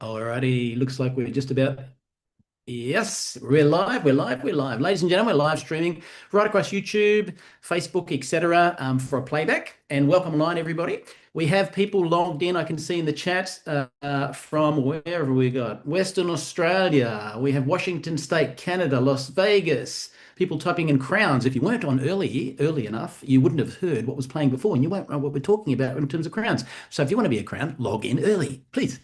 Alrighty, looks like we're just about. Yes, we're live, we're live, we're live. Ladies and gentlemen, we're live streaming right across YouTube, Facebook, etc. For a playback. And welcome online, everybody. We have people logged in. I can see in the chat from wherever we got. Western Australia. We have Washington State, Canada, Las Vegas. People typing in crowns. If you weren't on early enough, you wouldn't have heard what was playing before, and you won't know what we're talking about in terms of crowns. So if you want to be a crown, log in early, please.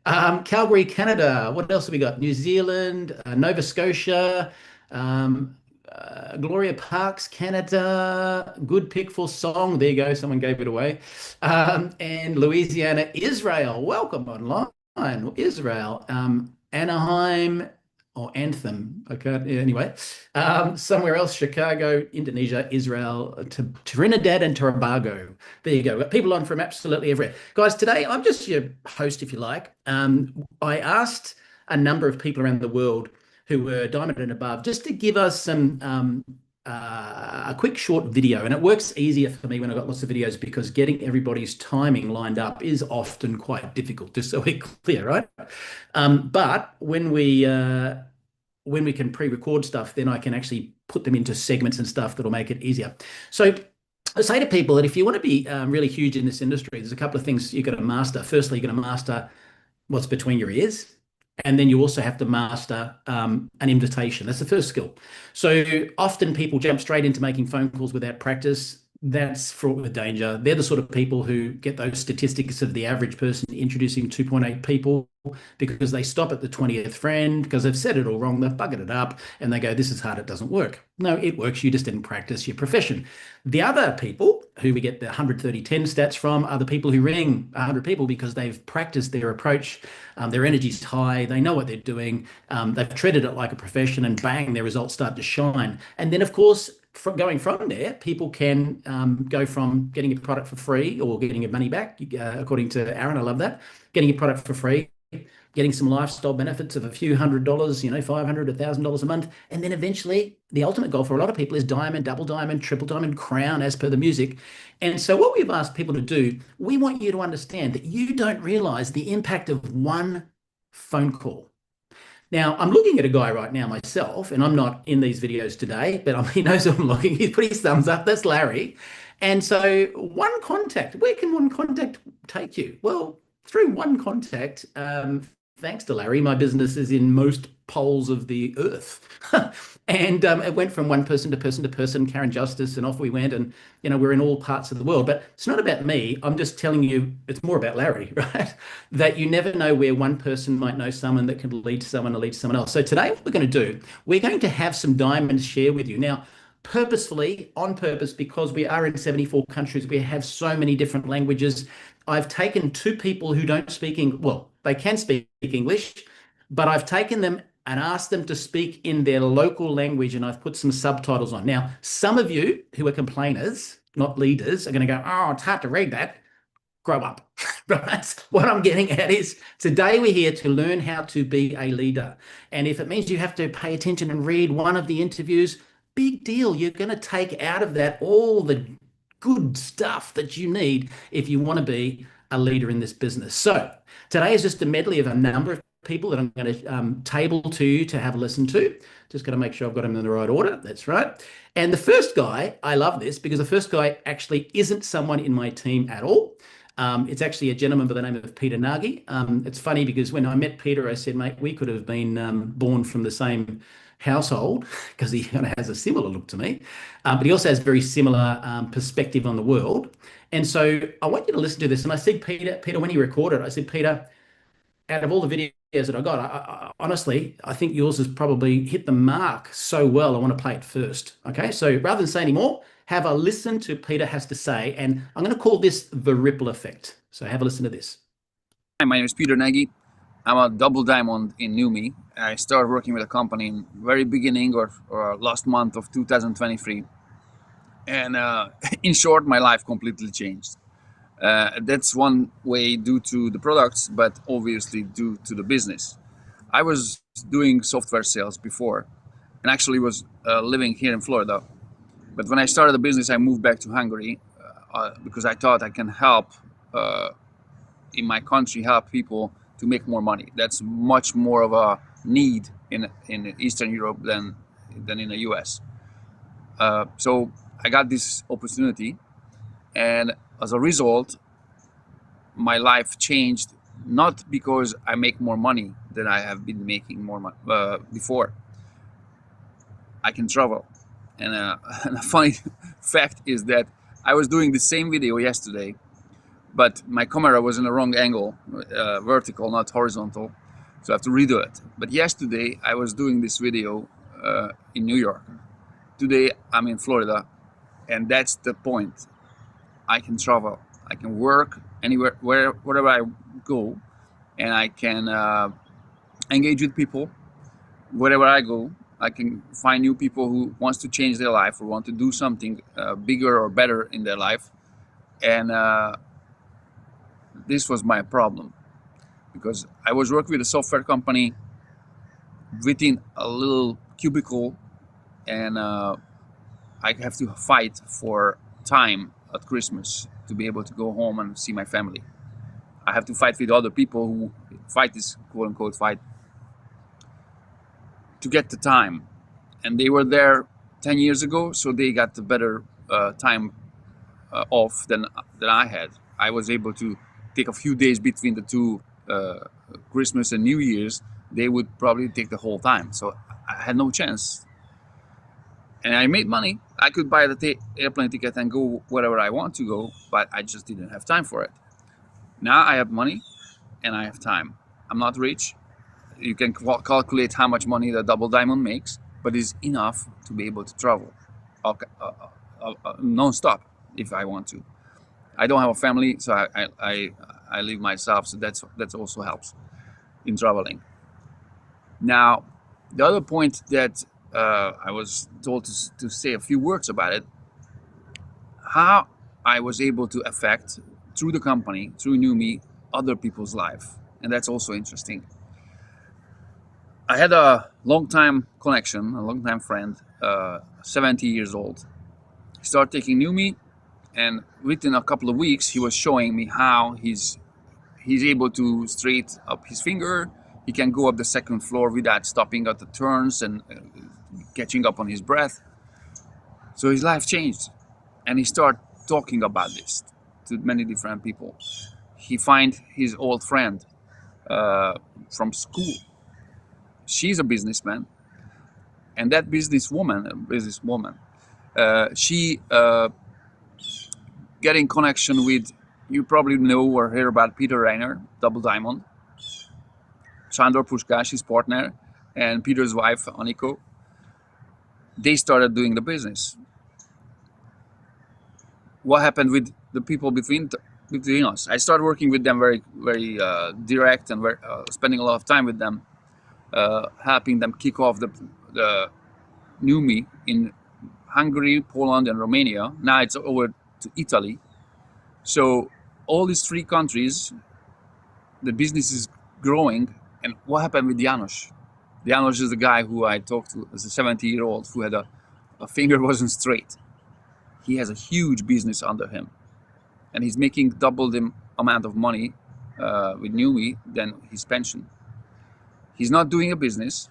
Calgary, Canada. What else have we got? New Zealand, Nova Scotia, Gloria Parks, Canada. Good pick for song. There you go. Someone gave it away. And Louisiana, Israel. Welcome online, Israel. Anaheim or Anthem. Okay. Anyway, somewhere else, Chicago, Indonesia, Israel, Trinidad and Tobago. There you go. We've got people on from absolutely everywhere. Guys, today I'm just your host, if you like. I asked a number of people around the world who were diamond and above just to give us a quick short video. And it works easier for me when I've got lots of videos because getting everybody's timing lined up is often quite difficult, just so we're clear, right? But when we can pre-record stuff, then I can actually put them into segments and stuff that'll make it easier. So I say to people that if you want to be really huge in this industry, there's a couple of things you've got to master. Firstly, you're going to master what's between your ears. And then you also have to master an invitation. That's the first skill. So often people jump straight into making phone calls without practice. That's fraught with danger. They're the sort of people who get those statistics of the average person introducing 2.8 people because they stop at the 20th friend because they've said it all wrong, they've buggered it up, and they go, this is hard, it doesn't work. No, it works. You just didn't practice your profession. The other people who we get the 130-10 stats from are the people who ring 100 people because they've practiced their approach, their energy's high, they know what they're doing, they've treated it like a profession, and bang, their results start to shine. And then, of course, going from there, people can go from getting a product for free or getting your money back, according to Aaron, I love that, getting a product for free, getting some lifestyle benefits of a few $100s, $500, $1,000 a month. And then eventually the ultimate goal for a lot of people is diamond, double diamond, triple diamond, crown, as per the music. And so what we've asked people to do, we want you to understand that you don't realize the impact of one phone call. Now, I'm looking at a guy right now myself, and I'm not in these videos today, but he knows I'm looking. He's put his thumbs up. That's Larry. And so one contact, where can one contact take you? Well, through one contact, thanks to Larry, my business is in most poles of the earth. And it went from one person to person to person, Karen Justice, and off we went. And, we're in all parts of the world. But it's not about me. I'm just telling you, it's more about Larry, right? That you never know where one person might know someone that can lead to someone or lead to someone else. So today, what we're going to do, we're going to have some diamonds share with you. Now, purposefully, on purpose, because we are in 74 countries, we have so many different languages. I've taken two people who don't speak English. Well, they can speak English, but I've taken them and asked them to speak in their local language, and I've put some subtitles on. Now, some of you who are complainers, not leaders, are going to go, oh, it's hard to read that. Grow up, right? What I'm getting at is today we're here to learn how to be a leader. And if it means you have to pay attention and read one of the interviews, big deal. You're going to take out of that all the good stuff that you need if you want to be a leader in this business. So today is just a medley of a number of people that I'm going to table to you to have a listen to. Just got to make sure I've got them in the right order. That's right. And the first guy, I love this because the first guy actually isn't someone in my team at all. It's actually a gentleman by the name of Peter Nagy. It's funny because when I met Peter, I said, mate, we could have been born from the same household because he kind of has a similar look to me. But he also has very similar perspective on the world. And so I want you to listen to this. And I said, Peter, when he recorded, I said, Peter, out of all the videos that I got, honestly, I think yours has probably hit the mark so well. I want to play it first. Okay, so rather than say any more, have a listen to Peter has to say, and I'm going to call this the ripple effect. So have a listen to this. Hi, my name is Peter Nagy. I'm a double diamond in Neumi. I started working with a company in very beginning or last month of 2023. And in short, my life completely changed. That's one way due to the products, but obviously due to the business. I was doing software sales before and actually was living here in Florida. But when I started the business, I moved back to Hungary because I thought I can help in my country, help people to make more money. That's much more of a need in Eastern Europe than in the US. So I got this opportunity, and as a result, my life changed, not because I make more money than I have been making more before. I can travel. And, and a funny fact is that I was doing the same video yesterday, but my camera was in the wrong angle, vertical, not horizontal. So I have to redo it. But yesterday I was doing this video in New York. Today I'm in Florida, and that's the point. I can travel. I can work anywhere, wherever I go, and I can engage with people wherever I go. I can find new people who wants to change their life or want to do something bigger or better in their life. And this was my problem, because I was working with a software company within a little cubicle, and I have to fight for time at Christmas to be able to go home and see my family. I have to fight with other people who fight this quote-unquote fight to get the time, and they were there 10 years ago, so they got the better time off than I had. I was able to take a few days between the two Christmas and New Year's. They would probably take the whole time, so I had no chance. And I made money. I could buy the airplane ticket and go wherever I want to go, but I just didn't have time for it. Now I have money and I have time. I'm not rich. You can calculate how much money the double diamond makes, but it's enough to be able to travel non-stop if I want to. I don't have a family, so I live myself, so that also helps in traveling. Now, the other point that I was told to say a few words about it, how I was able to affect, through the company, through Neumi, other people's life. And that's also interesting. I had a long-time connection, a long-time friend, 70 years old. He started taking Neumi, and within a couple of weeks, he was showing me how he's able to straight up his finger. He can go up the second floor without stopping at the turns and catching up on his breath. So his life changed, and he started talking about this to many different people. He find his old friend from school. She's a businessman, and that businesswoman, she getting connection with, you probably know or hear about Peter Reiner, Double Diamond, Sándor Puskás, his partner, and Peter's wife, Aniko. They started doing the business. What happened with the people between us? I started working with them very direct, and spending a lot of time with them, helping them kick off the Neumi in Hungary, Poland, and Romania. Now it's over to Italy. So all these three countries, the business is growing. And what happened with Janos? Janos is the guy who I talked to as a 70-year-old who had a finger wasn't straight. He has a huge business under him, and he's making double the amount of money with Neumi than his pension. He's not doing a business.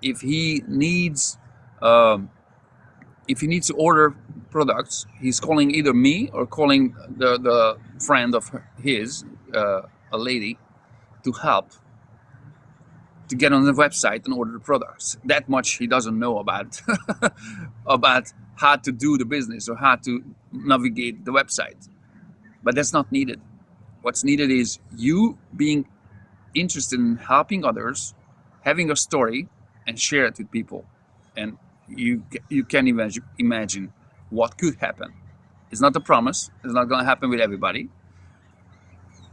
If he needs to order products, he's calling either me or calling the friend of his, a lady, to help to get on the website and order the products. That much he doesn't know about about how to do the business or how to navigate the website. But that's not needed. What's needed is you being interested in helping others, having a story, and share it with people. And you can imagine what could happen. It's not a promise. It's not going to happen with everybody,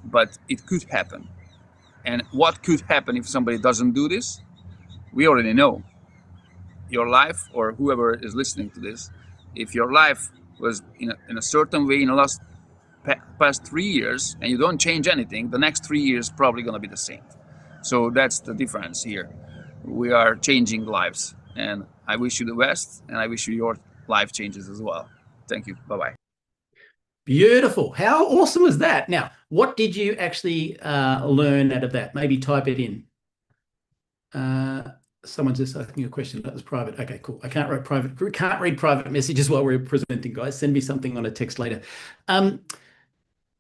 but it could happen. And what could happen if somebody doesn't do this? We already know. Your life, or whoever is listening to this, if your life was in a certain way in the past 3 years, and you don't change anything, the next 3 years probably going to be the same. So that's the difference here. We are changing lives, and I wish you the best, and I wish you your life changes as well. Thank you. Bye-bye. Beautiful. How awesome was that? Now, what did you actually learn out of that? Maybe type it in. Uh, Someone's just asking you a question. That was private. Okay, cool. I can't read private messages while we're presenting, guys. Send me something on a text later. Um,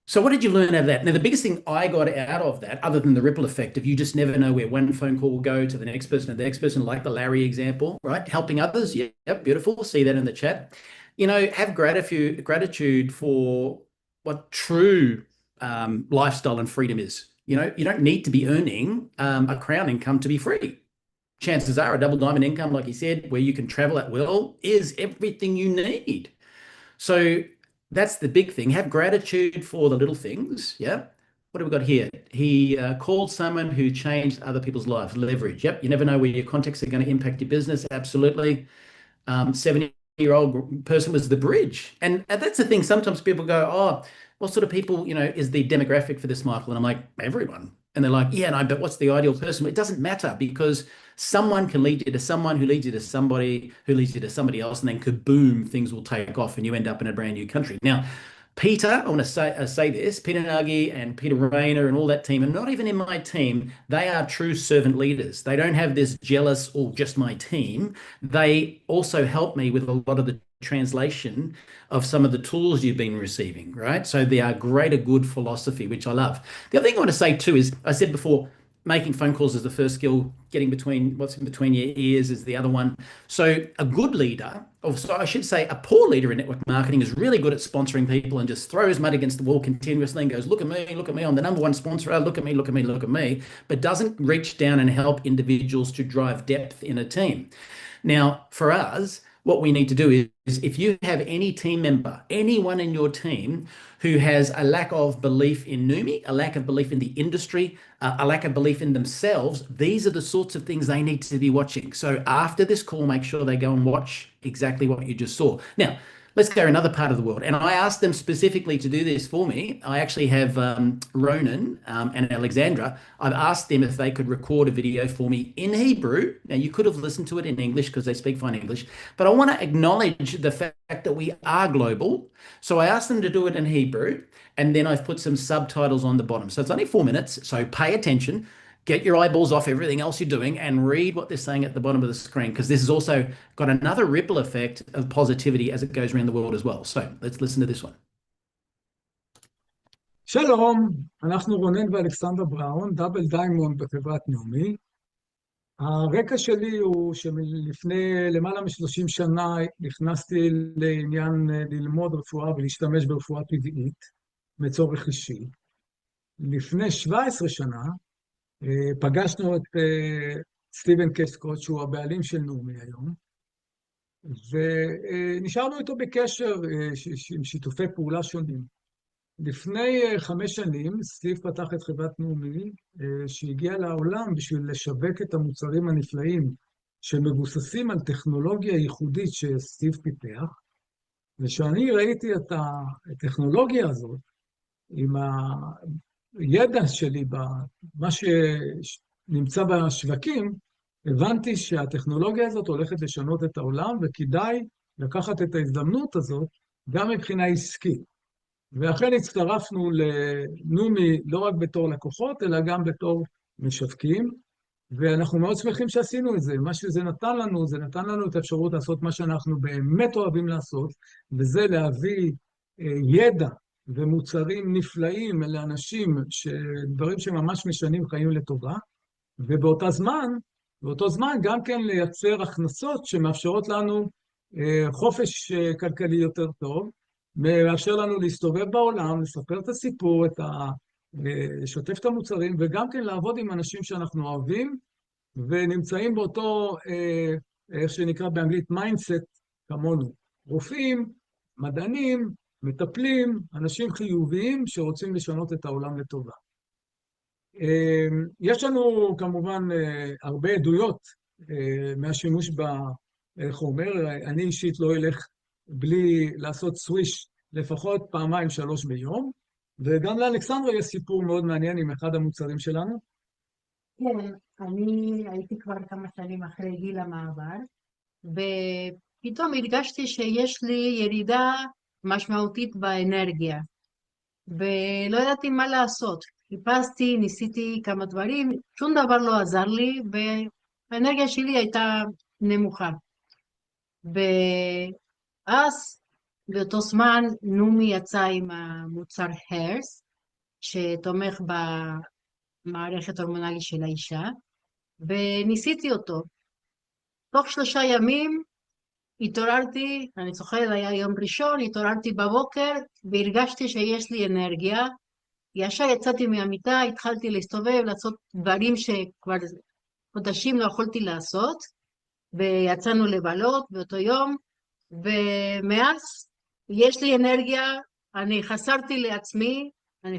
so what did you learn out of that? Now, the biggest thing I got out of that, other than the ripple effect of you just never know where one phone call will go to the next person and the next person, like the Larry example, right? Helping others. Yep, beautiful. See that in the chat. Have gratitude for what true lifestyle and freedom is. You don't need to be earning a crown income to be free. Chances are a double diamond income, like you said, where you can travel at will, is everything you need. So that's the big thing. Have gratitude for the little things. Yeah. What have we got here? He called someone who changed other people's lives. Leverage. Yep. You never know where your contacts are going to impact your business. Absolutely. 70-year-old person was the bridge. And that's the thing. Sometimes people go, oh, what sort of people, is the demographic for this, Michael? And I'm like, everyone. And they're like, yeah, no, but what's the ideal person? It doesn't matter because someone can lead you to someone who leads you to somebody who leads you to somebody else. And then kaboom, things will take off and you end up in a brand new country. Now, Peter, I want to say this, Peter Nagy and Peter Rayner and all that team, and not even in my team, they are true servant leaders. They don't have this jealous or just my team. They also help me with a lot of the translation of some of the tools you've been receiving, right? So they are greater good philosophy, which I love. The other thing I want to say too is I said before, making phone calls is the first skill, getting between what's in between your ears is the other one. So a good leader, or so I should say a poor leader in network marketing is really good at sponsoring people and just throws mud against the wall continuously and goes, look at me, I'm the number one sponsor, look at me, look at me, look at me, but doesn't reach down and help individuals to drive depth in a team. Now, for us, what we need to do is if you have any team member, anyone in your team who has a lack of belief in Neumi, a lack of belief in the industry, a lack of belief in themselves, these are the sorts of things they need to be watching. So after this call, make sure they go and watch exactly what you just saw. Now, let's go another part of the world. And I asked them specifically to do this for me. I actually have Ronan and Alexandra. I've asked them if they could record a video for me in Hebrew. Now, you could have listened to it in English because they speak fine English, but I want to acknowledge the fact that we are global. So I asked them to do it in Hebrew, and then I've put some subtitles on the bottom. So it's only 4 minutes, so pay attention. Get your eyeballs off everything else you're doing and read what they're saying at the bottom of the screen, because this has also got another ripple effect of positivity as it goes around the world as well. So let's listen to this one. שלום, אנחנו רונן ואלכסנדר בראון, דאבל דיימונד בחברת נעמי. הרקע שלי הוא שלפני למעלה מ-30 שנה נכנסתי לעניין ללמוד רפואה ולהשתמש ברפואה טבעית מצורך אישי. לפני 17 שנה פגשנו את סטיבן קסקוט, שהוא הבעלים של נעמי היום, ונשארנו איתו בקשר עם שיתופי פעולה שונים. לפני 5 שנים, סטיב פתח את חברת נעמי, שהגיעה לעולם בשביל לשווק את המוצרים הנפלאים שמבוססים על טכנולוגיה ייחודית שסטיב פיתח, וכשאני ראיתי את הטכנולוגיה הזאת, עם הידע שלי במה שנמצא בשווקים, הבנתי שהטכנולוגיה הזאת הולכת לשנות את העולם, וכדאי לקחת את ההזדמנות הזאת גם מבחינה עסקית. ואכן הצטרפנו לנעמי לא רק בתור לקוחות, אלא גם בתור משווקים, ואנחנו מאוד שמחים שעשינו את זה. מה שזה נתן לנו, זה נתן לנו את האפשרות לעשות מה שאנחנו באמת אוהבים לעשות, וזה להביא ידע ומוצרים נפלאים לאנשים, דברים שממש משנים חיים לטובה, ובאותו זמן גם כן לייצר הכנסות שמאפשרות לנו חופש כלכלי יותר טוב, מאפשר לנו להסתובב בעולם, לספר את הסיפור, לשתף את המוצרים, וגם כן לעבוד עם אנשים שאנחנו אוהבים, ונמצאים באותו, איך שנקרא באנגלית, מיינדסט כמונו. רופאים, מדענים, מטפלים, אנשים חיוביים שרוצים לשנות את העולם לטובה. יש לנו כמובן הרבה עדויות מהשימוש בחומר. אני אישית לא אלך בלי לעשות סוויש לפחות 2-3 ביום, וגם לאלכסנדרה יש סיפור מאוד מעניין עם אחד המוצרים שלנו. כן, אני הייתי כבר כמה שנים אחרי גיל המעבר, ופתאום הרגשתי שיש לי ירידה משמעותית באנרגיה, ולא ידעתי מה לעשות. חיפשתי, ניסיתי כמה דברים, שום דבר לא עזר לי, והאנרגיה שלי הייתה נמוכה. ואז, באותו זמן, נומי יצא עם המוצר הרס, שתומך במערכת הורמונלית של האישה, וניסיתי אותו. תוך 3 ימים התעוררתי, אני זוכרת, היה יום ראשון, התעוררתי בבוקר והרגשתי שיש לי אנרגיה. ישר יצאתי מהמיטה, התחלתי להסתובב, לעשות דברים שכבר חודשים לא יכולתי לעשות, ויצאנו לבלות באותו יום, ומאז יש לי אנרגיה, אני חסרתי לעצמי, אני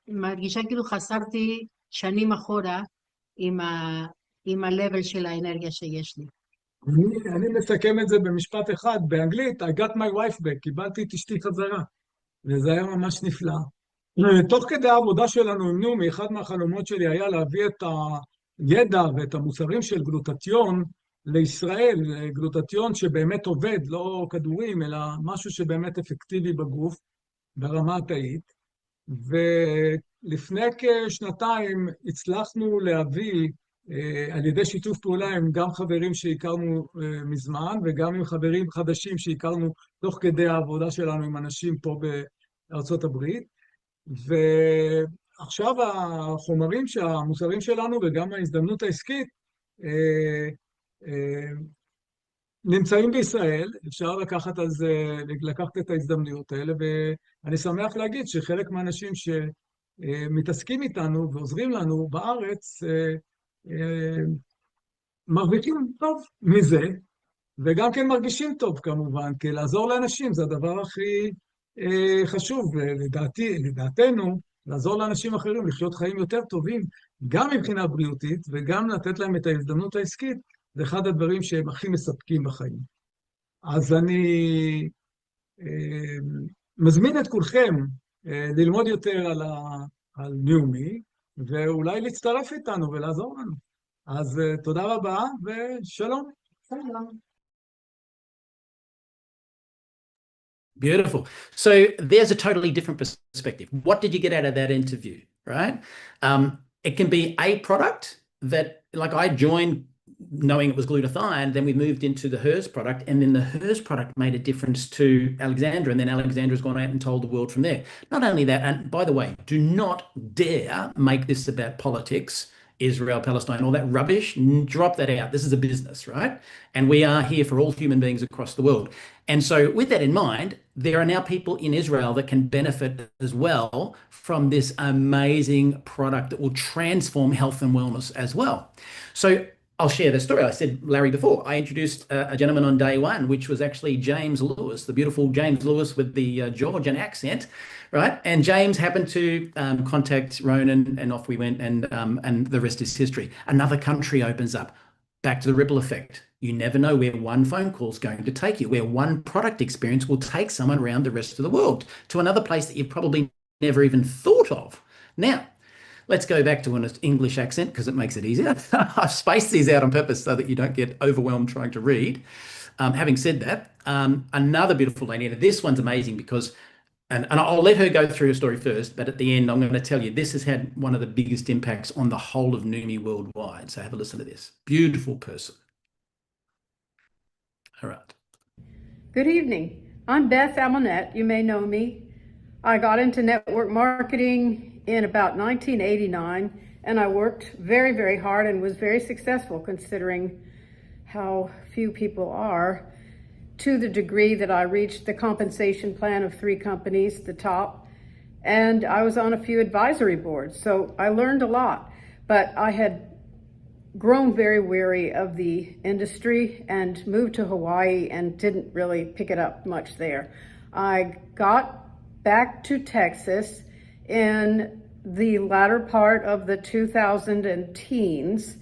מרגישה כאילו חסרתי שנים אחורה עם ה-level של האנרגיה שיש לי. אני מסכם את זה במשפט אחד, באנגלית, I got my wife back, קיבלתי את אשתי חזרה, וזה היה ממש נפלא. תוך כדי העבודה שלנו עם נומי, אחד מהחלומות שלי היה להביא את הידע ואת המוצרים של גלוטתיון לישראל, גלוטתיון שבאמת עובד, לא כדורים, אלא משהו שבאמת אפקטיבי בגוף, ברמה התאית. ולפני כשנתיים הצלחנו להביא, על ידי שיתוף פעולה עם גם חברים שהכרנו מזמן, וגם עם חברים חדשים שהכרנו תוך כדי העבודה שלנו עם אנשים פה בארצות הברית. ועכשיו החומרים, המוצרים שלנו וגם ההזדמנות העסקית נמצאים בישראל, אפשר לקחת את ההזדמנויות האלה, ואני שמח להגיד שחלק מהאנשים שמתעסקים איתנו ועוזרים לנו בארץ מרוויחים טוב מזה, וגם כן מרגישים טוב כמובן, כי לעזור לאנשים זה הדבר הכי חשוב, לדעתנו, לעזור לאנשים אחרים לחיות חיים יותר טובים, גם מבחינה בריאותית וגם לתת להם את ההזדמנות העסקית, זה אחד הדברים שהם הכי מספקים בחיים. אז אני מזמין את כולכם ללמוד יותר על ניומי, ואולי להצטרף איתנו ולעזור לנו. אז תודה רבה ושלום. שלום. Beautiful. So there's a totally different perspective. What did you get out of that interview, right? It can be a product that, like, I joined knowing it was glutathione, then we moved into the HERS product, and then the HERS product made a difference to Alexandra, and then Alexandra's gone out and told the world from there. Not only that, and by the way, do not dare make this about politics, Israel, Palestine, all that rubbish. Drop that out. This is a business, right? And we are here for all human beings across the world. And so with that in mind, there are now people in Israel that can benefit as well from this amazing product that will transform health and wellness as well. So I'll share the story. I said, Larry, before, I introduced a gentleman on day one, which was actually James Lewis, the beautiful James Lewis with the Georgian accent, right? And James happened to contact Ronan, and off we went, and the rest is history. Another country opens up. Back to the ripple effect. You never know where one phone call is going to take you, where one product experience will take someone around the rest of the world to another place that you probably never even thought of. Now, let's go back to an English accent because it makes it easier. I've spaced these out on purpose so that you don't get overwhelmed trying to read. Having said that, another beautiful lady, and this one's amazing because, and I'll let her go through her story first, but at the end, I'm going to tell you, this has had one of the biggest impacts on the whole of Neumi Worldwide. So have a listen to this. Beautiful person. All right. Good evening. I'm Beth Amonette. You may know me. I got into network marketing in about 1989, and I worked very, very hard and was very successful considering how few people are, to the degree that I reached the compensation plan of 3 companies, the top, and I was on a few advisory boards. So I learned a lot, but I had grown very weary of the industry and moved to Hawaii and didn't really pick it up much there. I got back to Texas in the latter part of the 2000 teens,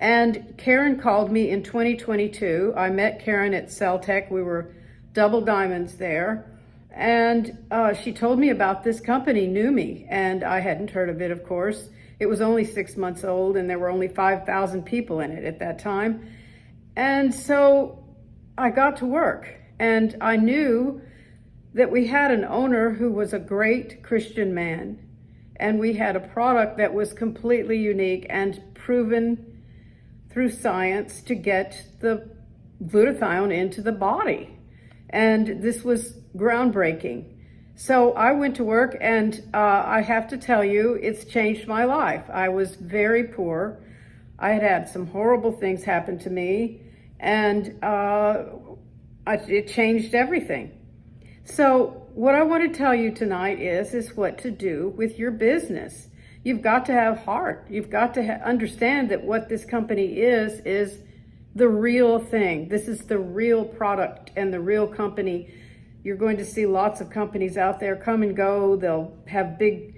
and Karen called me in 2022. I met Karen at Celtech. We were double diamonds there, and she told me about this company, Neumi, and I hadn't heard of it, of course. It was only 6 months old, and there were only 5,000 people in it at that time. And so I got to work, and I knew that we had an owner who was a great Christian man, and we had a product that was completely unique and proven through science to get the glutathione into the body. And this was groundbreaking. So I went to work, and I have to tell you, it's changed my life. I was very poor. I had had some horrible things happen to me, and it changed everything. So what I want to tell you tonight is what to do with your business. You've got to have heart. You've got to understand that what this company is the real thing. This is the real product and the real company. You're going to see lots of companies out there come and go. They'll have big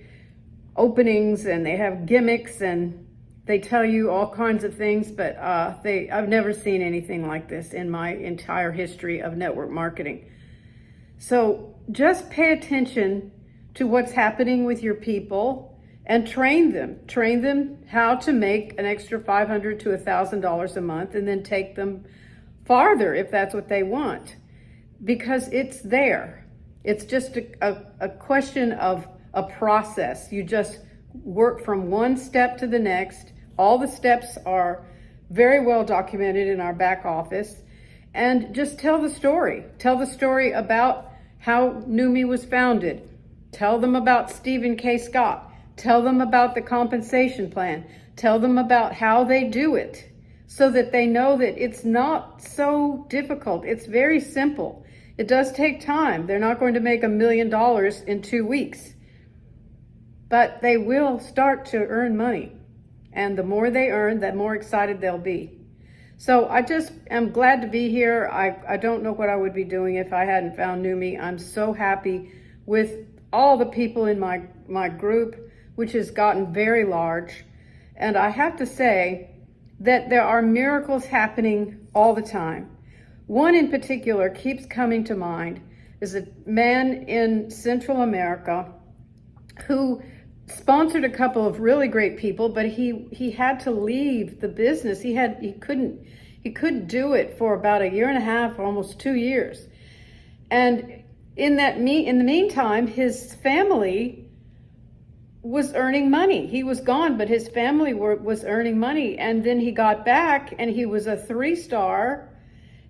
openings and they have gimmicks and they tell you all kinds of things, but I've never seen anything like this in my entire history of network marketing. So just pay attention to what's happening with your people and train them how to make an extra $500 to $1,000 a month, and then take them farther if that's what they want, because it's there. It's just a question of a process. You just work from one step to the next. All the steps are very well documented in our back office, and just tell the story. Tell the story about how Neumi was founded. Tell them about Stephen K. Scott. Tell them about the compensation plan. Tell them about how they do it, so that they know that it's not so difficult. It's very simple. It does take time. They're not going to make $1 million in 2 weeks, but they will start to earn money. And the more they earn, the more excited they'll be. So I just am glad to be here. I don't know what I would be doing if I hadn't found Neumi. I'm so happy with all the people in my group, which has gotten very large. And I have to say that there are miracles happening all the time. One in particular keeps coming to mind is a man in Central America who sponsored a couple of really great people, but he had to leave the business. He couldn't do it for about 1.5 years, almost 2 years. And in the meantime, his family was earning money. He was gone, but his family was earning money. And then he got back, and he was a 3-star,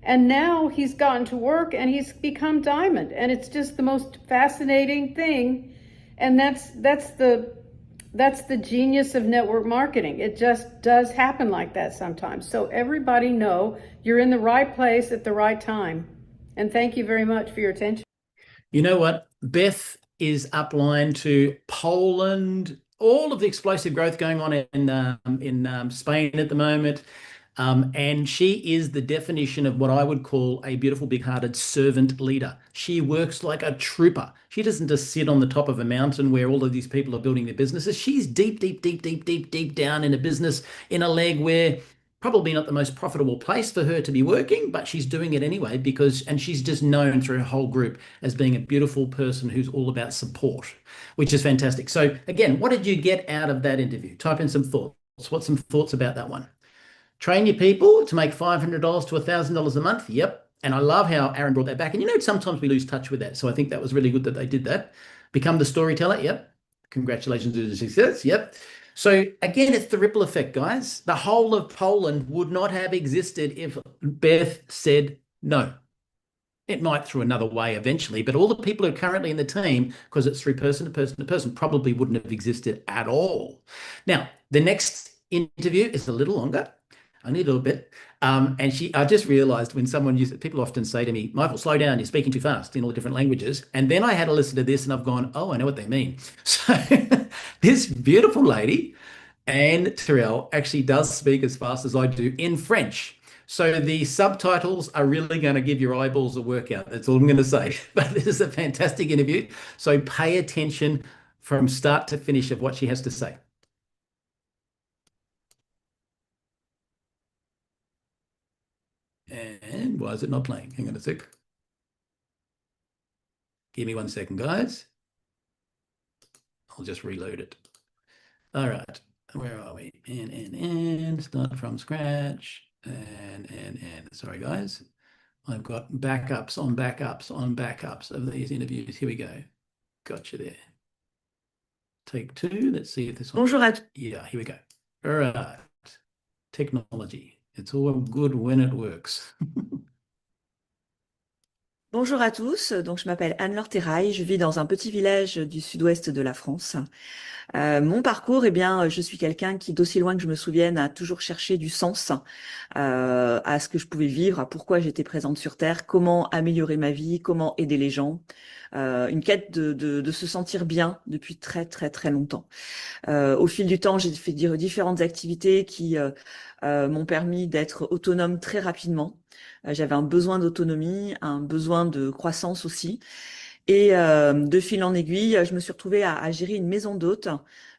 and now he's gotten to work and he's become diamond. And it's just the most fascinating thing. And that's the genius of network marketing. It just does happen like that sometimes. So everybody know you're in the right place at the right time. And thank you very much for your attention. You know what? Beth is upline to Poland, all of the explosive growth going on in Spain at the moment. And she is the definition of what I would call a beautiful, big-hearted servant leader. She works like a trooper. She doesn't just sit on the top of a mountain where all of these people are building their businesses. She's deep down in a business, in a leg where probably not the most profitable place for her to be working, but she's doing it anyway and she's just known through her whole group as being a beautiful person who's all about support, which is fantastic. So again, what did you get out of that interview? Type in some thoughts. What's some thoughts about that one? Train your people to make $500 to $1,000 a month. Yep. And I love how Aaron brought that back. And sometimes we lose touch with that. So I think that was really good that they did that. Become the storyteller. Yep. Congratulations to the success. Yep. So again, it's the ripple effect, guys. The whole of Poland would not have existed if Beth said no. It might through another way eventually, but all the people who are currently in the team, because it's through person to person to person, probably wouldn't have existed at all. Now, the next interview is a little longer. Only a little bit. I just realized when people often say to me, Michael, slow down, you're speaking too fast in all the different languages. And then I had to listen to this and I've gone, oh, I know what they mean. So this beautiful lady, Anne Terrell, actually does speak as fast as I do in French. So the subtitles are really going to give your eyeballs a workout. That's all I'm going to say. But this is a fantastic interview. So pay attention from start to finish of what she has to say. And why is it not playing? Hang on a sec. Give me 1 second, guys. I'll just reload it. All right. Where are we? And start from scratch. And sorry, guys. I've got backups on backups on backups of these interviews. Here we go. Got you there. Take two. Let's see if this one. Bonjour à tous. Yeah, here we go. All right. Technology. It's all good when it works. Bonjour à tous, donc je m'appelle Anne-Laure Terrail, je vis dans un petit village du sud-ouest de la France. Mon parcours, eh bien, je suis quelqu'un qui, d'aussi loin que je me souvienne, a toujours cherché du sens à ce que je pouvais vivre, à pourquoi j'étais présente sur Terre, comment améliorer ma vie, comment aider les gens. Une quête de se sentir bien depuis très très très longtemps. Au fil du temps, j'ai fait différentes activités qui m'ont permis d'être autonome très rapidement. J'avais un besoin d'autonomie, un besoin de croissance aussi. Et de fil en aiguille, je me suis retrouvée à gérer une maison d'hôtes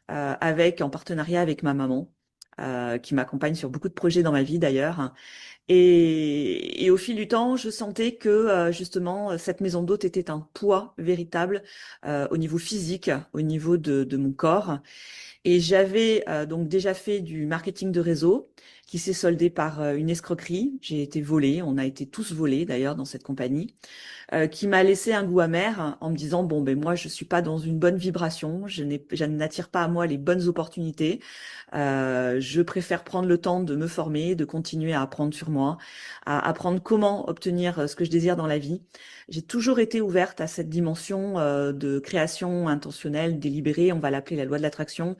en partenariat avec ma maman, qui m'accompagne sur beaucoup de projets dans ma vie d'ailleurs. Et au fil du temps, je sentais que justement cette maison d'hôtes était un poids véritable au niveau physique, au niveau de mon corps. Et j'avais donc déjà fait du marketing de réseau qui s'est soldé par une escroquerie. J'ai été volée, on a été tous volés d'ailleurs dans cette compagnie, qui m'a laissé un goût amer en me disant, bon, ben moi, je suis pas dans une bonne vibration, je n'attire pas à moi les bonnes opportunités. Je préfère prendre le temps de me former, de continuer à apprendre sur moi, à apprendre comment obtenir ce que je désire dans la vie. J'ai toujours été ouverte à cette dimension de création intentionnelle, délibérée, on va l'appeler la loi de l'attraction.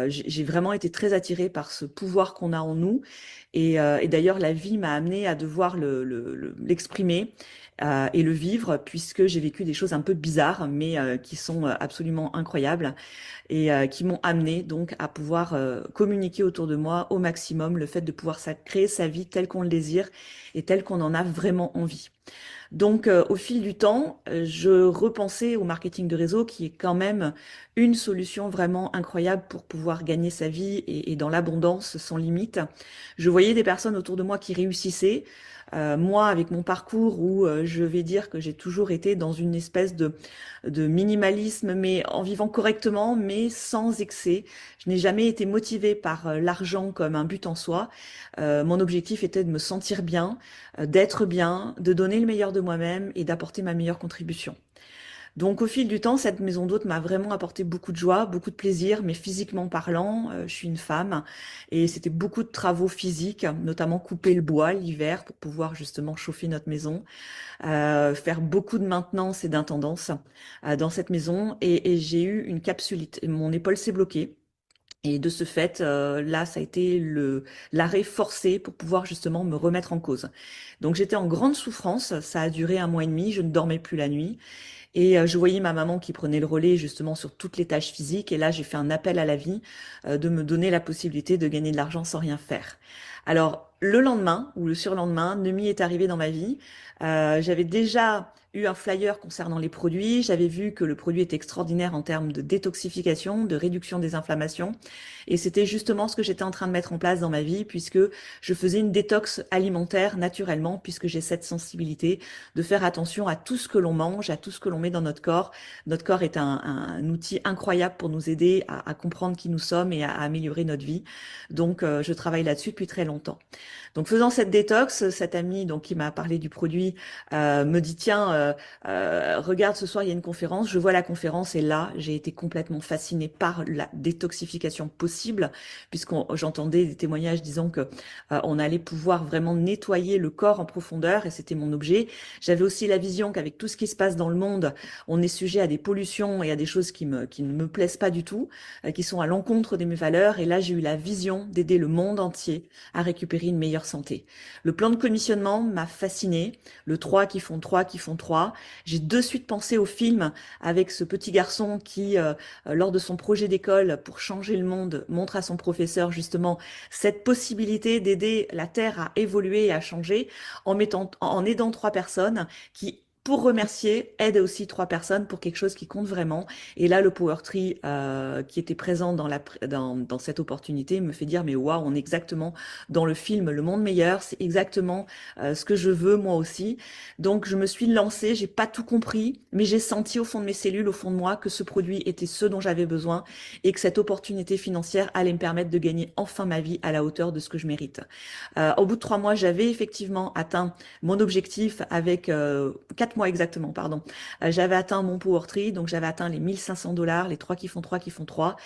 J'ai vraiment été très attirée par ce pouvoir qu'on a en nous. Et d'ailleurs, la vie m'a amenée à devoir l'exprimer et le vivre, puisque j'ai vécu des choses un peu bizarres, mais qui sont absolument incroyables et qui m'ont amenée donc à pouvoir communiquer autour de moi au maximum le fait de pouvoir créer sa vie telle qu'on le désire et telle qu'on en a vraiment envie. Donc, au fil du temps, je repensais au marketing de réseau, qui est quand même une solution vraiment incroyable pour pouvoir gagner sa vie et dans l'abondance sans limite. Je voyais des personnes autour de moi qui réussissaient. Moi, avec mon parcours où je vais dire que j'ai toujours été dans une espèce de minimalisme, mais en vivant correctement, mais sans excès. Je n'ai jamais été motivée par l'argent comme un but en soi. Mon objectif était de me sentir bien, d'être bien, de donner le meilleur de moi-même et d'apporter ma meilleure contribution. Donc au fil du temps, cette maison d'hôte m'a vraiment apporté beaucoup de joie, beaucoup de plaisir, mais physiquement parlant, je suis une femme et c'était beaucoup de travaux physiques, notamment couper le bois l'hiver pour pouvoir justement chauffer notre maison, faire beaucoup de maintenance et d'intendance dans cette maison et j'ai eu une capsulite. Mon épaule s'est bloquée. Et de ce fait, là, ça a été l'arrêt forcé pour pouvoir justement me remettre en cause. Donc j'étais en grande souffrance, ça a duré 1 mois et demi, je ne dormais plus la nuit. Et je voyais ma maman qui prenait le relais justement sur toutes les tâches physiques. Et là, j'ai fait un appel à la vie de me donner la possibilité de gagner de l'argent sans rien faire. Alors, le lendemain ou le surlendemain, Neumi est arrivé dans ma vie. J'avais déjà eu un flyer concernant les produits. J'avais vu que le produit était extraordinaire en termes de détoxification, de réduction des inflammations. Et c'était justement ce que j'étais en train de mettre en place dans ma vie, puisque je faisais une détox alimentaire naturellement, puisque j'ai cette sensibilité de faire attention à tout ce que l'on mange, à tout ce que l'on met dans notre corps. Notre corps est un outil incroyable pour nous aider à comprendre qui nous sommes et à améliorer notre vie. Donc, je travaille là-dessus depuis très longtemps. Donc, faisant cette détox, cette amie donc qui m'a parlé du produit me dit tiens, regarde ce soir il y a une conférence. Je vois la conférence et là j'ai été complètement fascinée par la détoxification possible, puisqu'on j'entendais des témoignages disant que on allait pouvoir vraiment nettoyer le corps en profondeur et c'était mon objet. J'avais aussi la vision qu'avec tout ce qui se passe dans le monde, on est sujet à des pollutions et à des choses qui ne me plaisent pas du tout, qui sont à l'encontre de mes valeurs. Et là, j'ai eu la vision d'aider le monde entier à récupérer une meilleure santé. Le plan de commissionnement m'a fascinée. Le 3 qui font 3 qui font 3. J'ai de suite pensé au film avec ce petit garçon qui, lors de son projet d'école pour changer le monde, montre à son professeur justement cette possibilité d'aider la Terre à évoluer et à changer en aidant 3 personnes qui pour remercier, aide aussi 3 personnes pour quelque chose qui compte vraiment. Et là, le Power Tree qui était présent dans cette opportunité me fait dire, mais waouh, on est exactement dans le film Le Monde Meilleur, c'est exactement ce que je veux moi aussi. Donc, je me suis lancée, j'ai pas tout compris, mais j'ai senti au fond de mes cellules, au fond de moi, que ce produit était ce dont j'avais besoin et que cette opportunité financière allait me permettre de gagner enfin ma vie à la hauteur de ce que je mérite. Au bout de 3 mois, j'avais effectivement atteint mon objectif avec 4 mois exactement, pardon. J'avais atteint mon Power Tree, donc j'avais atteint les 1 500 $, les 3 qui font 3 qui font 3.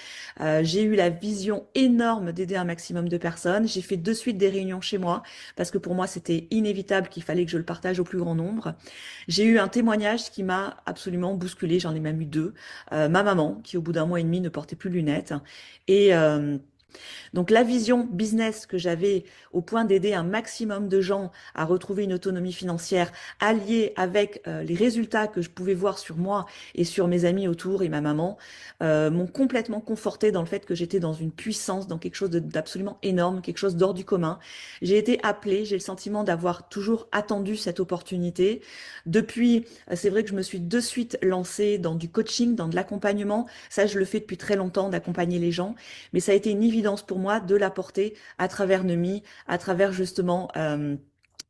J'ai eu la vision énorme d'aider un maximum de personnes. J'ai fait de suite des réunions chez moi parce que pour moi, c'était inévitable qu'il fallait que je le partage au plus grand nombre. J'ai eu un témoignage qui m'a absolument bousculé. J'en ai même eu 2. Ma maman, qui au bout d'1 mois et demi ne portait plus de lunettes. Et donc la vision business que j'avais au point d'aider un maximum de gens à retrouver une autonomie financière alliée avec les résultats que je pouvais voir sur moi et sur mes amis autour et ma maman m'ont complètement conforté dans le fait que j'étais dans une puissance, dans quelque chose d'absolument énorme, quelque chose d'hors du commun. J'ai été appelée, j'ai le sentiment d'avoir toujours attendu cette opportunité. Depuis, c'est vrai que je me suis de suite lancée dans du coaching, dans de l'accompagnement. Ça, je le fais depuis très longtemps, d'accompagner les gens. Mais ça a été une évidence pour moi de l'apporter à travers Neumi, à travers justement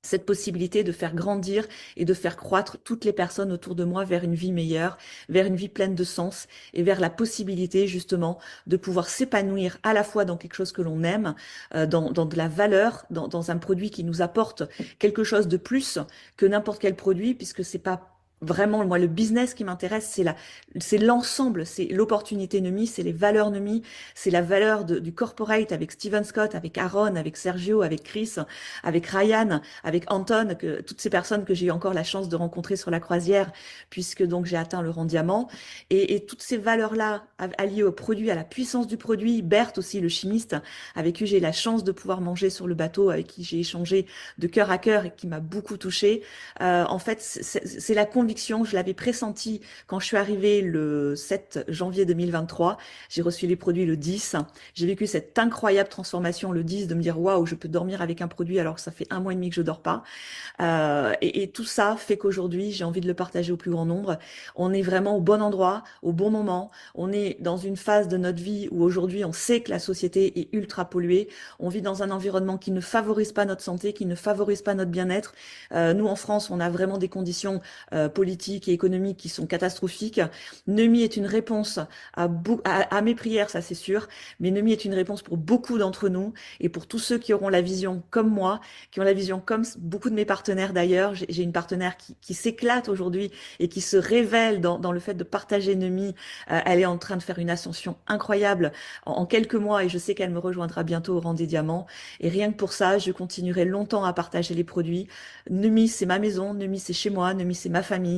cette possibilité de faire grandir et de faire croître toutes les personnes autour de moi vers une vie meilleure, vers une vie pleine de sens et vers la possibilité justement de pouvoir s'épanouir à la fois dans quelque chose que l'on aime, dans de la valeur, dans un produit qui nous apporte quelque chose de plus que n'importe quel produit, puisque c'est pas vraiment moi le business qui m'intéresse, c'est l'ensemble, c'est l'opportunité Neumi, c'est les valeurs Neumi, c'est la valeur du corporate avec Steven Scott, avec Aaron, avec Sergio, avec Chris, avec Ryan, avec Anton, toutes ces personnes que j'ai eu encore la chance de rencontrer sur la croisière, puisque donc j'ai atteint le rang diamant. Et toutes ces valeurs-là, alliées au produit, à la puissance du produit, Berthe aussi, le chimiste, avec qui j'ai eu la chance de pouvoir manger sur le bateau, avec qui j'ai échangé de cœur à cœur et qui m'a beaucoup touchée. En fait, c'est la conviction, je l'avais pressenti quand je suis arrivée le 7 janvier 2023. J'ai reçu les produits le 10. J'ai vécu cette incroyable transformation le 10 de me dire waouh, je peux dormir avec un produit alors que ça fait 1 mois et demi que je dors pas. Et tout ça fait qu'aujourd'hui, j'ai envie de le partager au plus grand nombre. On est vraiment au bon endroit, au bon moment. On est dans une phase de notre vie où aujourd'hui, on sait que la société est ultra polluée. On vit dans un environnement qui ne favorise pas notre santé, qui ne favorise pas notre bien-être. Nous, en France, on a vraiment des conditions politiques et économiques qui sont catastrophiques. Neumi est une réponse à mes prières, ça c'est sûr, mais Neumi est une réponse pour beaucoup d'entre nous et pour tous ceux qui auront la vision comme moi, qui ont la vision comme beaucoup de mes partenaires d'ailleurs. J'ai une partenaire qui s'éclate aujourd'hui et qui se révèle dans le fait de partager Neumi. Elle est en train de faire une ascension incroyable en quelques mois et je sais qu'elle me rejoindra bientôt au rang des diamants. Et rien que pour ça, je continuerai longtemps à partager les produits. Neumi, c'est ma maison, Neumi, c'est chez moi, Neumi, c'est ma famille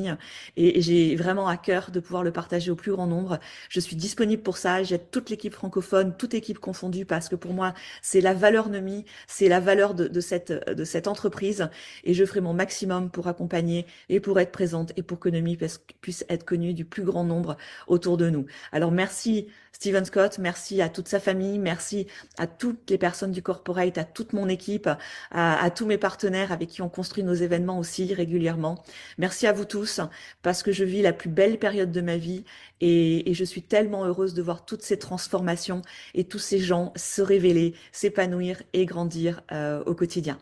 et j'ai vraiment à cœur de pouvoir le partager au plus grand nombre. Je suis disponible pour ça, j'aide toute l'équipe francophone, toute équipe confondue parce que pour moi, c'est la valeur Neumi, c'est la valeur de cette entreprise et je ferai mon maximum pour accompagner et pour être présente et pour que Neumi puisse être connue du plus grand nombre autour de nous. Alors merci Steven Scott, merci à toute sa famille, merci à toutes les personnes du corporate, à toute mon équipe, à tous mes partenaires avec qui on construit nos événements aussi régulièrement. Merci à vous tous parce que je vis la plus belle période de ma vie et je suis tellement heureuse de voir toutes ces transformations et tous ces gens se révéler, s'épanouir et grandir au quotidien.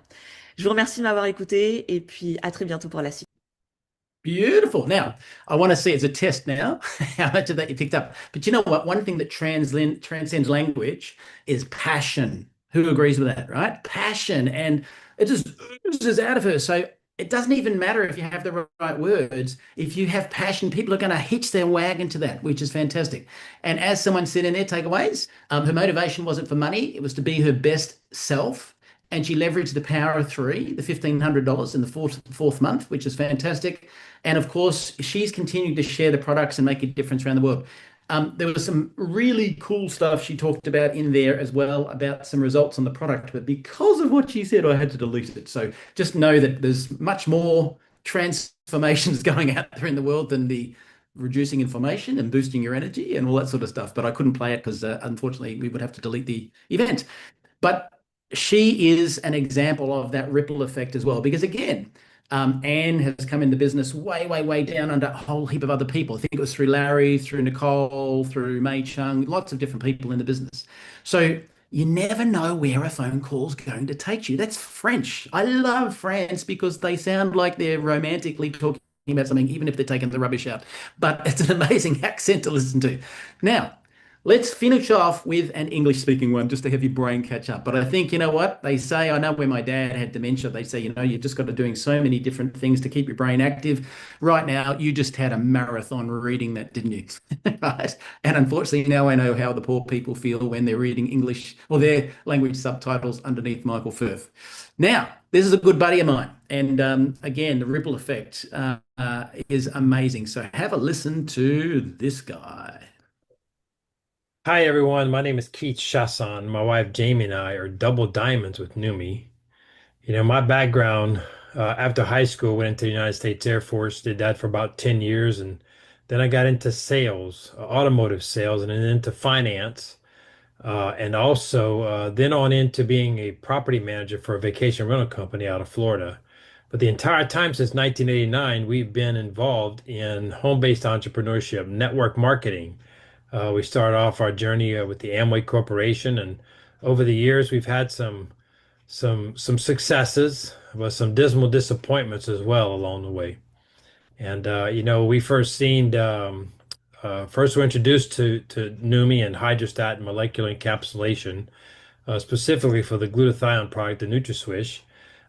Je vous remercie de m'avoir écouté et puis à très bientôt pour la suite. Beautiful. Now, I want to see as a test now how much of that you picked up. But you know what? One thing that transcends language is passion. Who agrees with that, right? Passion. And it just oozes out of her. So it doesn't even matter if you have the right words. If you have passion, people are going to hitch their wagon to that, which is fantastic. And as someone said in their takeaways, her motivation wasn't for money. It was to be her best self. And she leveraged the power of three, the $1,500 in the fourth month, which is fantastic. And of course, she's continued to share the products and make a difference around the world. There was some really cool stuff she talked about in there as well about some results on the product. But because of what she said, I had to delete it. So just know that there's much more transformations going out there in the world than the reducing inflammation and boosting your energy and all that sort of stuff. But I couldn't play it because unfortunately we would have to delete the event. But she is an example of that ripple effect as well. Because again, Anne has come in the business way, way, way down under a whole heap of other people. I think it was through Larry, through Nicole, through Mei Chung, lots of different people in the business. So you never know where a phone call's going to take you. That's French. I love France because they sound like they're romantically talking about something, even if they're taking the rubbish out. But it's an amazing accent to listen to. Now, let's finish off with an English speaking one just to have your brain catch up. But I think, you know what? They say, I know when my dad had dementia, they say, you know, you just got to doing so many different things to keep your brain active. Right now, you just had a marathon reading that, didn't you? Right. And unfortunately, now I know how the poor people feel when they're reading English or their language subtitles underneath Michael Firth. Now, this is a good buddy of mine. And again, the ripple effect is amazing. So have a listen to this guy. Hi everyone, my name is Keith Chasson. My wife Jamie and I are double diamonds with Neumi. You know, my background after high school, went into the United States Air Force, did that for about 10 years, and then I got into sales, automotive sales, and then into finance, and also then on into being a property manager for a vacation rental company out of Florida. But the entire time since 1989, we've been involved in home-based entrepreneurship, network marketing. We started off our journey with the Amway Corporation, and over the years we've had some successes, but some dismal disappointments as well along the way. And you know, we first were introduced to Neumi and hydrostatin molecular encapsulation, specifically for the glutathione product, the NutraSwish.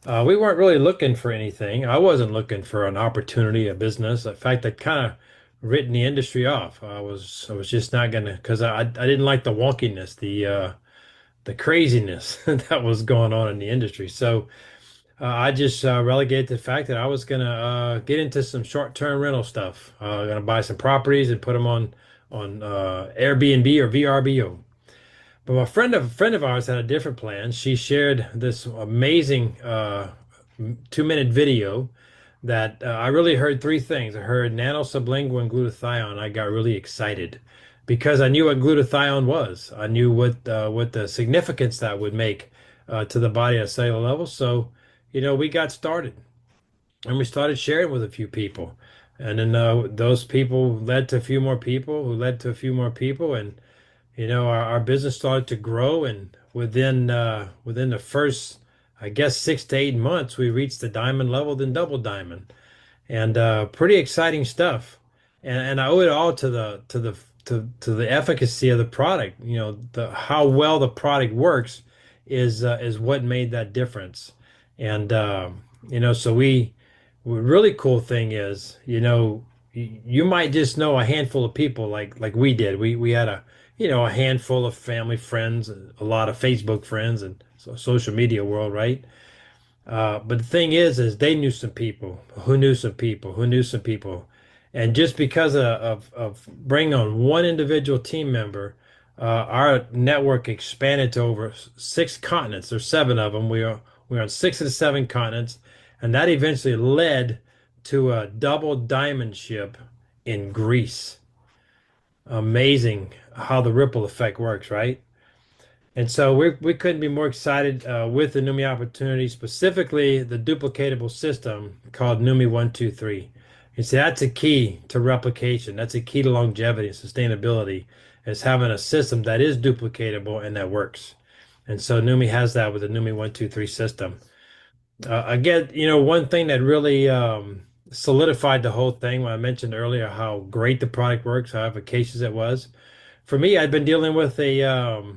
We weren't really looking for anything. I wasn't looking for an opportunity, a business. In fact, I kind of written the industry off. I was just not gonna, because I didn't like the wonkiness, the craziness that was going on in the industry. So I just relegated the fact that I was gonna get into some short-term rental stuff. Gonna buy some properties and put them on Airbnb or VRBO. But a friend of ours had a different plan. She shared this amazing 2-minute video that I really heard three things. I heard nano sublingual and glutathione. I got really excited because I knew what glutathione was. I knew what the significance that would make to the body at a cellular level. So, you know, we got started and we started sharing with a few people. And then those people led to a few more people who led to a few more people. And you know, our business started to grow, and within the first, I guess, 6 to 8 months, we reached the diamond level, then double diamond, and pretty exciting stuff. And I owe it all to the efficacy of the product. You know, the how well the product works is what made that difference. And you know, so really cool thing is, you know, you might just know a handful of people like we did. We had a handful of family friends, a lot of Facebook friends, and social media world, right? But the thing is they knew some people who knew some people who knew some people, and just because of bringing on one individual team member, our network expanded to over 6 continents. There's 7 of them. We're on 6 of the 7 continents, and that eventually led to a double diamond ship in Greece. Amazing how the ripple effect works, right? And so we couldn't be more excited with the Neumi opportunity, specifically the duplicatable system called Neumi 123. You see, that's a key to replication. That's a key to longevity and sustainability, is having a system that is duplicatable and that works. And so Neumi has that with the Neumi 123 system. Again, you know, one thing that really solidified the whole thing when I mentioned earlier how great the product works, how efficacious it was. For me, I'd been dealing with a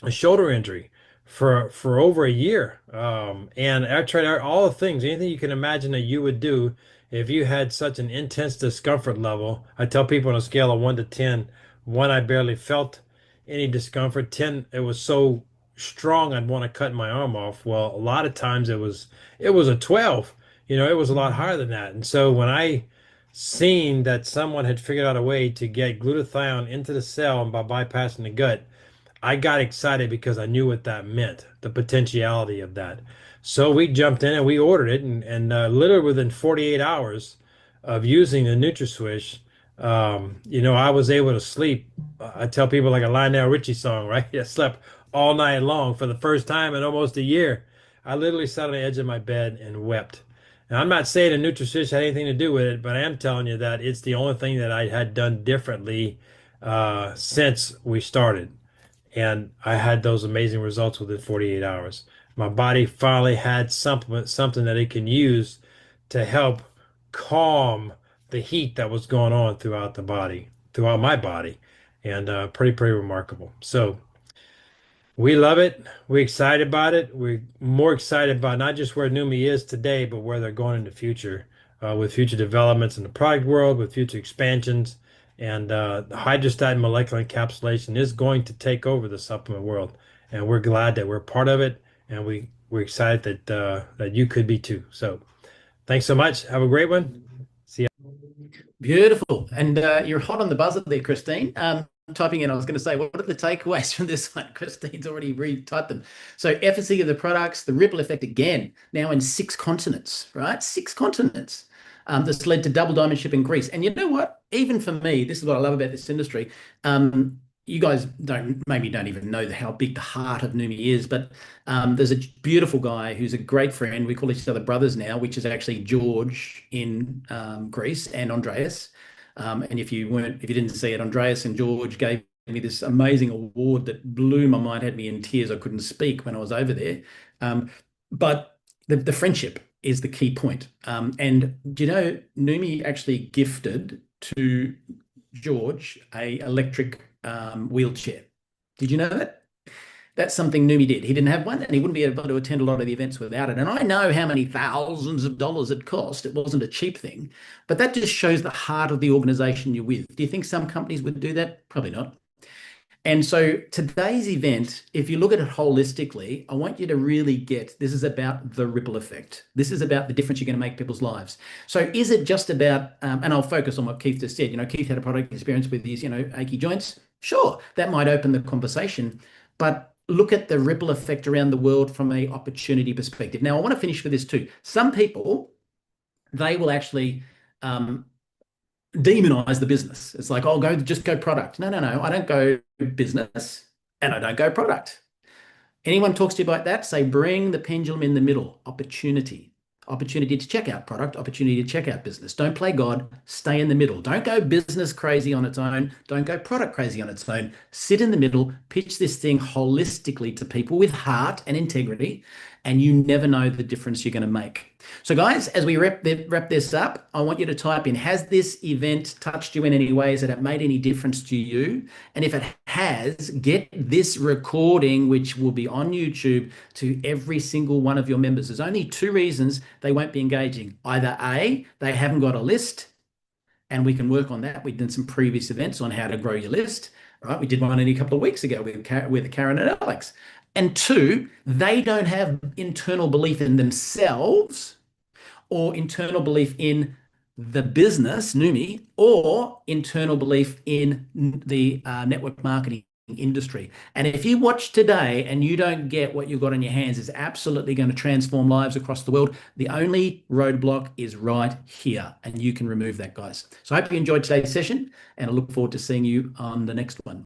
shoulder injury for over a year. And I tried out all the things, anything you can imagine that you would do if you had such an intense discomfort level. I tell people on a scale of 1 to 10, 1, I barely felt any discomfort. 10, it was so strong I'd want to cut my arm off. Well, a lot of times it was a 12. You know, it was a lot higher than that. And so when I seen that someone had figured out a way to get glutathione into the cell and by bypassing the gut, I got excited because I knew what that meant, the potentiality of that. So we jumped in and we ordered it, and literally within 48 hours of using the NutraSwish, you know, I was able to sleep. I tell people like a Lionel Richie song, right? I slept all night long for the first time in almost a year. I literally sat on the edge of my bed and wept. And I'm not saying a NutraSwish had anything to do with it, but I am telling you that it's the only thing that I had done differently since we started. And I had those amazing results within 48 hours. My body finally had something that it can use to help calm the heat that was going on throughout the body, throughout my body, and pretty remarkable. So we love it. We're excited about it. We're more excited about not just where Neumi is today, but where they're going in the future, with future developments in the product world, with future expansions. And the hydrostatin molecular encapsulation is going to take over the supplement world. And we're glad that we're part of it. And we're excited that you could be too. So thanks so much. Have a great one. See you. Beautiful. And you're hot on the buzzer there, Christine. Typing in, I was going to say, what are the takeaways from this one? Christine's already retyped them. So efficacy of the products, the ripple effect again, now in 6 continents, right? 6 continents. That's led to double diamond ship increase. And you know what? Even for me, this is what I love about this industry. You guys maybe don't even know how big the heart of Neumi is, but there's a beautiful guy who's a great friend. We call each other brothers now, which is actually George in Greece and Andreas. And if you didn't see it, Andreas and George gave me this amazing award that blew my mind, had me in tears. I couldn't speak when I was over there. But the friendship is the key point. And do you know, Neumi actually gifted to George a electric wheelchair. Did you know that? That's something Neumi did. He didn't have one, and he wouldn't be able to attend a lot of the events without it. And I know how many thousands of dollars it cost. It wasn't a cheap thing, but that just shows the heart of the organization you're with. Do you think some companies would do that? Probably not. And so today's event, if you look at it holistically, I want you to really get, this is about the ripple effect. This is about the difference you're going to make people's lives. So is it just about, and I'll focus on what Keith just said, Keith had a product experience with these, achy joints. Sure, that might open the conversation, but look at the ripple effect around the world from an opportunity perspective. Now, I want to finish with this too. Some people, they will actually demonize the business. It's like, oh, just go product. No, I don't go business and I don't go product. Anyone talks to you about that, say bring the pendulum in the middle. Opportunity to check out product, opportunity to check out business. Don't play God, stay in the middle. Don't go business crazy on its own. Don't go product crazy on its own. Sit in the middle, pitch this thing holistically to people with heart and integrity, and you never know the difference you're going to make. So guys, as we wrap this up, I want you to type in, has this event touched you in any ways? Has it made any difference to you? And if it has, get this recording, which will be on YouTube, to every single one of your members. There's only 2 reasons they won't be engaging. Either A, they haven't got a list, and we can work on that. We've done some previous events on how to grow your list, right? We did one only a couple of weeks ago with Karen and Alex. And 2, they don't have internal belief in themselves or internal belief in the business, Neumi, or internal belief in the network marketing industry. And if you watch today and you don't get what you've got in your hands is absolutely going to transform lives across the world, the only roadblock is right here, and you can remove that, guys. So I hope you enjoyed today's session, and I look forward to seeing you on the next one.